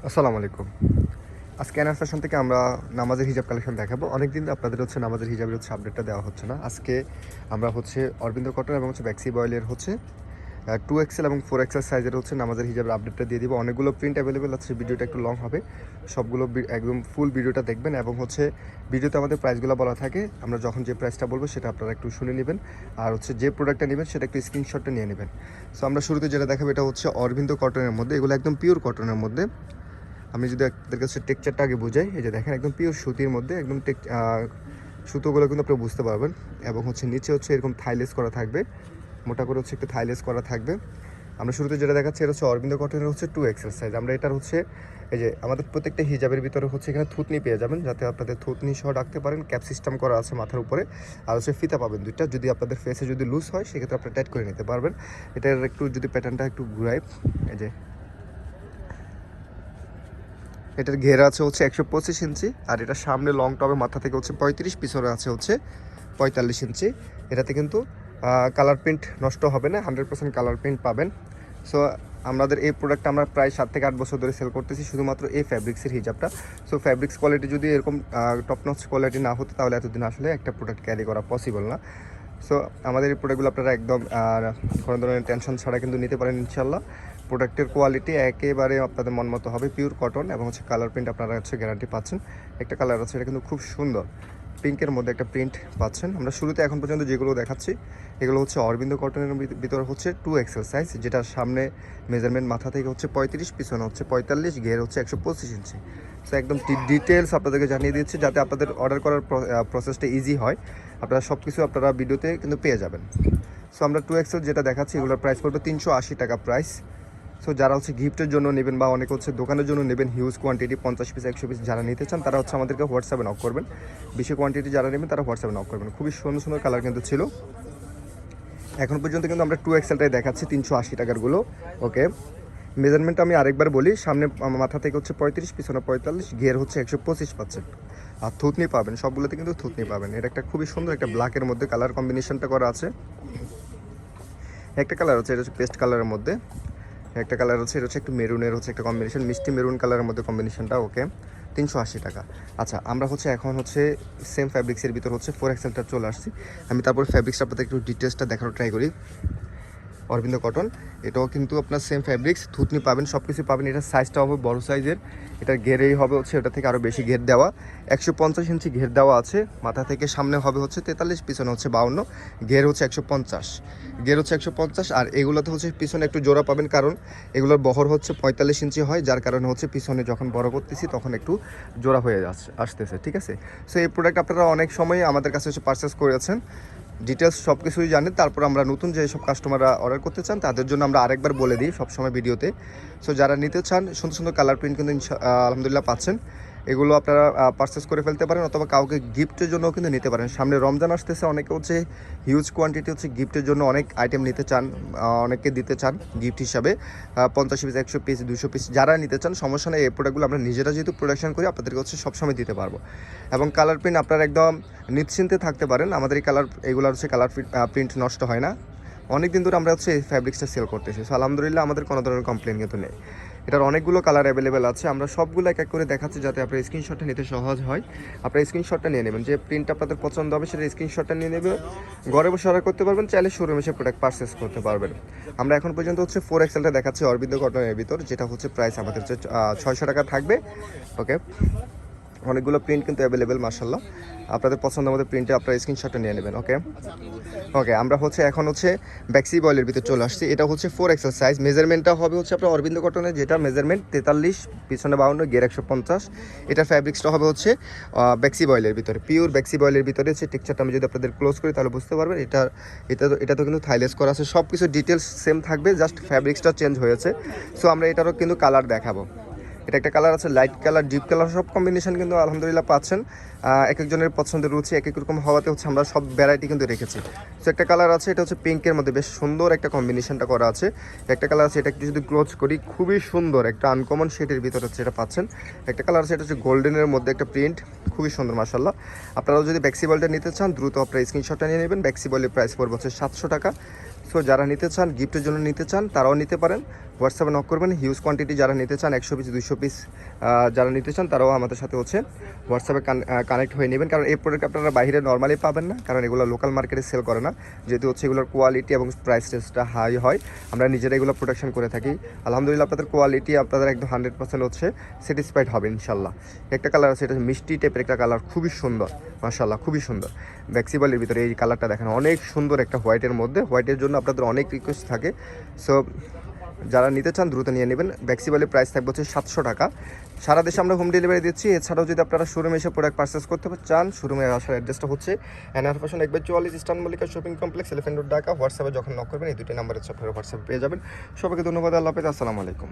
আসসালামু আলাইকুম। আজকে এনআর ফ্যাশন থেকে আমরা নামাজের হিজাব কালেকশন দেখাবো। অনেকদিন আপনাদের নামাজের হিজাবের আপডেটটা দেওয়া হচ্ছে না। আজকে আমরা অরবিন্দ কটন এবং ব্যাক্সি বয়েলের 2XL এবং 4XL সাইজের নামাজের হিজাবের আপডেটটা দিয়ে দিব। অনেকগুলো প্রিন্ট অ্যাভেলেবেল আছে। ভিডিওটা একটু লং হবে। সবগুলো একদম ফুল ভিডিওটা দেখবেন এবং ভিডিওতে আমাদের প্রাইসগুলো বলা থাকে। আমরা যখন যে প্রাইসটা বলবো সেটা আপনারা একটু শুনে নেবেন। আর যে প্রোডাক্টটা নেবেন সেটা একটু স্ক্রিনশটটা নিয়ে নেবেন। সো আমরা শুরুতে যেটা দেখাবো এটা অরবিন্দ কটনের মধ্যে। এগুলো একদম পিওর কটনের মধ্যে। আমি যদি আপনাদের কাছে টেক্সচারটা আগে বুঝাই, এই যে দেখেন একদম পিওর সুতির মধ্যে একদম সুতোগুলো কিন্তু আপনারা বুঝতে পারবেন। এবং নিচে এরকম থাইলেস করা থাকবে, মোটা করে একটু থাইলেস করা থাকবে। আমরা শুরুতে যেটা দেখাচ্ছি এটা অরবিন্দ কটনের 2XL সাইজ। আমরা এটার এই যে আমাদের প্রত্যেকটা হিজাবের ভিতরে এখানে থুতনি পেয়ে যাবেন, যাতে আপনাদের থুতনি সহ রাখতে পারেন। ক্যাপ সিস্টেম করা আছে মাথার উপরে। আর ফিতা পাবেন দুইটা। যদি আপনাদের ফেসে যদি লুজ হয় সেক্ষেত্রে আপনারা টাইট করে নিতে পারবেন। এটার একটু যদি প্যাটার্নটা একটু ঘুরাই, এই যে এটার ঘেরা আছে 125 ইঞ্চি। আর এটা সামনে লং টপে মাথা থেকে 35, পিছনে আছে 45 ইঞ্চি। এটাতে কিন্তু কালার প্রিন্ট নষ্ট হবে না, 100% কালার প্রিন্ট পাবেন। সো আমাদের এই প্রোডাক্টটা আমরা প্রায় 7 থেকে 8 বছর ধরে সেল করতেছি, শুধুমাত্র এই ফ্যাব্রিক্সের হিজাবটা। সো ফ্যাব্রিক্স কোয়ালিটি যদি এরকম টপ নচ কোয়ালিটি না হতো তাহলে এতদিন আসলে একটা প্রোডাক্ট ক্যারি করা পসিবল না। সো আমাদের এই প্রোডাক্টগুলো আপনারা একদম কোনো ধরনের টেনশন ছাড়া কিন্তু নিতে পারেন ইনশাল্লাহ। প্রোডাক্টের কোয়ালিটি একেবারে আপনাদের মন মতো হবে, পিওর কটন এবং কালার প্রিন্ট আপনারা গ্যারান্টি পাচ্ছেন। একটা কালার আছে, এটা কিন্তু খুব সুন্দর পিঙ্কের মধ্যে একটা প্রিন্ট পাচ্ছেন। আমরা শুরুতে এখন পর্যন্ত যেগুলো দেখাচ্ছি এগুলো অরবিন্দ কটনের ভিতরে 2XL সাইজ, যেটা সামনে মেজারমেন্ট মাথা থেকে 35, পিছনে 45, ঘের 125 ইঞ্চি। সো একদম ডিটেলস আপনাদেরকে জানিয়ে দিচ্ছি যাতে আপনাদের অর্ডার করার প্রসেসটা ইজি হয়। আপনারা সব কিছু আপনারা ভিডিওতে কিন্তু পেয়ে যাবেন। সো আমরা 2XL যেটা দেখাচ্ছি এগুলোর প্রাইস পড়বে 380 টাকা প্রাইস। সো যারা গিফটের জন্য নেবেন বা অনেক দোকানের জন্য নেবেন, হিউজ কোয়ান্টিটি 50 পিস 100 পিস যারা নিতে চান তারা আমাদেরকে হোয়াটসঅ্যাপে নক করবেন। বেশি কোয়ান্টিটি যারা নেবেন তারা হোয়াটসঅ্যাপে নক করবেন। খুবই সুন্দর সুন্দর কালার কিন্তু ছিল। এখন পর্যন্ত কিন্তু আমরা 2XLটাই দেখাচ্ছি 380 টাকারগুলো। ওকে, মেজারমেন্টটা আমি আরেকবার বলি। সামনে মাথা থেকে 35, পিছনে 45, ঘের 125 পাচ্ছেন। আর থুতনি পাবেন, সবগুলোতে কিন্তু থুতনি পাবেন। এটা একটা খুবই সুন্দর একটা ব্ল্যাকের মধ্যে কালার কম্বিনেশনটা করা আছে। একটা কালার এটা পেস্ট কালারের মধ্যে। একটা কালার এটা একটু মেরুনের একটা কম্বিনেশন, মিষ্টি মেরুন কালারের মধ্যে কম্বিনেশনটা। ওকে, 380 টাকা। আচ্ছা, আমরা এখন সেম ফ্যাব্রিক্সের ভিতর 4XLটা চলে আসছি। আমি তারপর ফ্যাব্রিক্সটা আপনাদের একটু ডিটেলসটা দেখানোর ট্রাই করি। অরবিন্দ কটন, এটাও কিন্তু আপনার সেম ফ্যাব্রিক্স, থুতনি পাবেন, সব কিছু পাবেন। এটার সাইজটা হবে বড় সাইজের। এটার ঘেরেই হবে ওটা থেকে আরও বেশি ঘের দেওয়া। 150 ইঞ্চি ঘের দেওয়া আছে। মাথা থেকে সামনে হবে 43, পিছনে 52, ঘের 150, ঘের 150। আর এগুলোতে পিছনে একটু জোড়া পাবেন, কারণ এগুলোর বহর 45 ইঞ্চি হয়, যার কারণে পিছনে যখন বড় করতেছি তখন একটু জোড়া হয়ে আসতেছে। ঠিক আছে। সো এই প্রোডাক্ট আপনারা অনেক সময় আমাদের কাছে পারচেস করেছেন, ডিটেলস সব কিছুই জানেন। তারপর আমরা নতুন যে সব কাস্টমাররা অর্ডার করতে চান তাদের জন্য আমরা আরেকবার বলে দিই সবসময় ভিডিওতে। সো যারা নিতে চান সুন্দর সুন্দর কালার প্রিন্ট কিন্তু আলহামদুলিল্লাহ পাচ্ছেন। এগুলো আপনারা পারচেস করে ফেলতে পারেন, অথবা কাউকে গিফটের জন্য কিন্তু নিতে পারেন। সামনে রমজান আসতেছে, অনেকে হিউজ কোয়ান্টিটি গিফটের জন্য অনেক আইটেম নিতে চান, অনেকে দিতে চান গিফট হিসাবে। 50 পিস 100 পিস 200 পিস যারা নিতে চান সমস্যা নেই। এই প্রোডাক্টগুলো আমরা নিজেরা যেহেতু প্রোডাকশন করি আপনাদেরকে সবসময় দিতে পারবো। এবং কালার প্রিন্ট আপনারা একদম নিশ্চিন্তে থাকতে পারেন, আমাদের এই এগুলো কালার প্রিন্ট নষ্ট হয় না। অনেক দিন ধরে আমরা এই ফ্যাব্রিক্সটা সেল করতেছি। সো আলহামদুলিল্লাহ আমাদের কোনো ধরনের কমপ্লেন কিন্তু নেই। এটার অনেকগুলো কালার অ্যাভেলেবেল আছে, আমরা সবগুলো এক এক করে দেখাচ্ছি যাতে আপনার স্ক্রিনশটটা নিতে সহজ হয়। আপনার স্ক্রিনশটটা নিয়ে নেবেন, যে প্রিন্টটা আপনাদের পছন্দ হবে সেটা স্ক্রিনশটটা নিয়ে নেবে। ঘরে বসে অর্ডার করতে পারবেন, চাইলে শোরুমে এসে প্রোডাক্ট পারচেস করতে পারবেন। আমরা এখন পর্যন্ত 4XLটা দেখাচ্ছি অরবিন্দ কটনের ভিতর, যেটা প্রাইস আমাদের 600 টাকা থাকবে। ওকে, অনেকগুলো প্রিন্ট কিন্তু অ্যাভেলেবেল মাশাআল্লাহ। আপনাদের পছন্দ মতো প্রিন্টে আপনারা স্ক্রিনশটটা নিয়ে নেবেন। ওকে ওকে, আমরা এখন ব্যাক্সি বয়েলের ভিতরে চলে আসছি। এটা 4XL সাইজ। মেজারমেন্টটা হবে আপনার অরবিন্দ কটনের, যেটা মেজারমেন্ট 43, পিছনে 52, ঘের 150। এটা ফ্যাব্রিক্সটা হবে ব্যাক্সি বয়েলের ভিতরে, পিওর ব্যাক্সি বয়েলের ভিতরে। টেক্সচারটা আমি যদি আপনাদের ক্লোজ করি তাহলে বুঝতে পারবেন। এটা তো কিন্তু থাইলেস করা আছে, সব কিছু ডিটেলস সেম থাকবে, জাস্ট ফ্যাব্রিক্সটা চেঞ্জ হয়েছে। সো আমরা এটারও কিন্তু কালার দেখাবো। এটা একটা কালার আছে, লাইট কালার, ডিপ কালার, সব কম্বিনেশন কিন্তু আলহামদুলিল্লাহ পাচ্ছেন। এক একজনের পছন্দের রুচি এক এক রকম হওয়াতে আমরা সব ভ্যারাইটি কিন্তু রেখেছি। সো একটা কালার আছে, এটা পিঙ্কের মধ্যে বেশ সুন্দর একটা কম্বিনেশনটা করা আছে। একটা কালার আছে, এটা একটু যদি ক্লোজ করি খুবই সুন্দর একটা আনকমন শেডের ভিতরে এটা পাচ্ছেন। একটা কালার আছে, এটা গোল্ডেনের মধ্যে একটা প্রিন্ট, খুবই সুন্দর মাশাআল্লাহ। আপনারাও যদি ব্যাক্সি বলটা নিতে চান দ্রুত আপনারা স্ক্রিনশটটা নিয়ে নেবেন। ব্যাক্সি বলের প্রাইস পড়বে 700 টাকা। সো যারা নিতে চান, গিফটের জন্য নিতে চান, তারাও নিতে পারেন। হোয়াটসঅ্যাপে নক করবেন। হিউজ কোয়ান্টিটি যারা নিতে চান 100 পিস 200 পিস যারা নিতে চান তারাও আমাদের সাথে হচ্ছে হোয়াটসঅ্যাপে কানেক্ট হয়ে নেবেন, কারণ এই প্রোডাক্ট আপনারা বাইরে নর্মালি পাবেন না, কারণ এগুলো লোকাল মার্কেটে সেল করে না, যেহেতু হচ্ছে এগুলোর কোয়ালিটি এবং প্রাইস রেঞ্জটা হাই হয়। আমরা নিজেরা এগুলো প্রোডাকশন করে থাকি। আলহামদুলিল্লাহ আপনাদের কোয়ালিটি আপনাদের একদম 100% হচ্ছে স্যাটিসফাইড হবে ইনশাল্লাহ। একটা কালার আছে, এটা মিষ্টি টাইপের একটা কালার, খুবই সুন্দর মাশাআল্লাহ, খুবই সুন্দর। ব্যাক্সিবলের ভিতরে এই কালারটা দেখেন অনেক সুন্দর, একটা হোয়াইটের মধ্যে। হোয়াইটের জন্য আপনাদের অনেক রিকোয়েস্ট থাকে, সো যারা নিতে চান দ্রুত নিয়ে নেবেন। ব্যাক্সিবলের প্রাইস থাকবে হচ্ছে 700 টাকা। সারা দেশে আমরা হোম ডেলিভারি দিচ্ছি। এছাড়াও যদি আপনারা শোরুমে এসে প্রোডাক্ট পারচেস করতে চান, শোরুমে আসার অ্যাড্রেসটা হচ্ছে NR fashion 1/44 eastern Mallika shopping complex, elephant road, Dhaka. হোয়াটসঅ্যাপে যখন নক করবেন এই দুটি নাম্বারে আপনারা হোয়াটসঅ্যাপে পেয়ে যাবেন। সবাইকে ধন্যবাদ, আল্লাহ হাফেজ, আসসালামু আলাইকুম।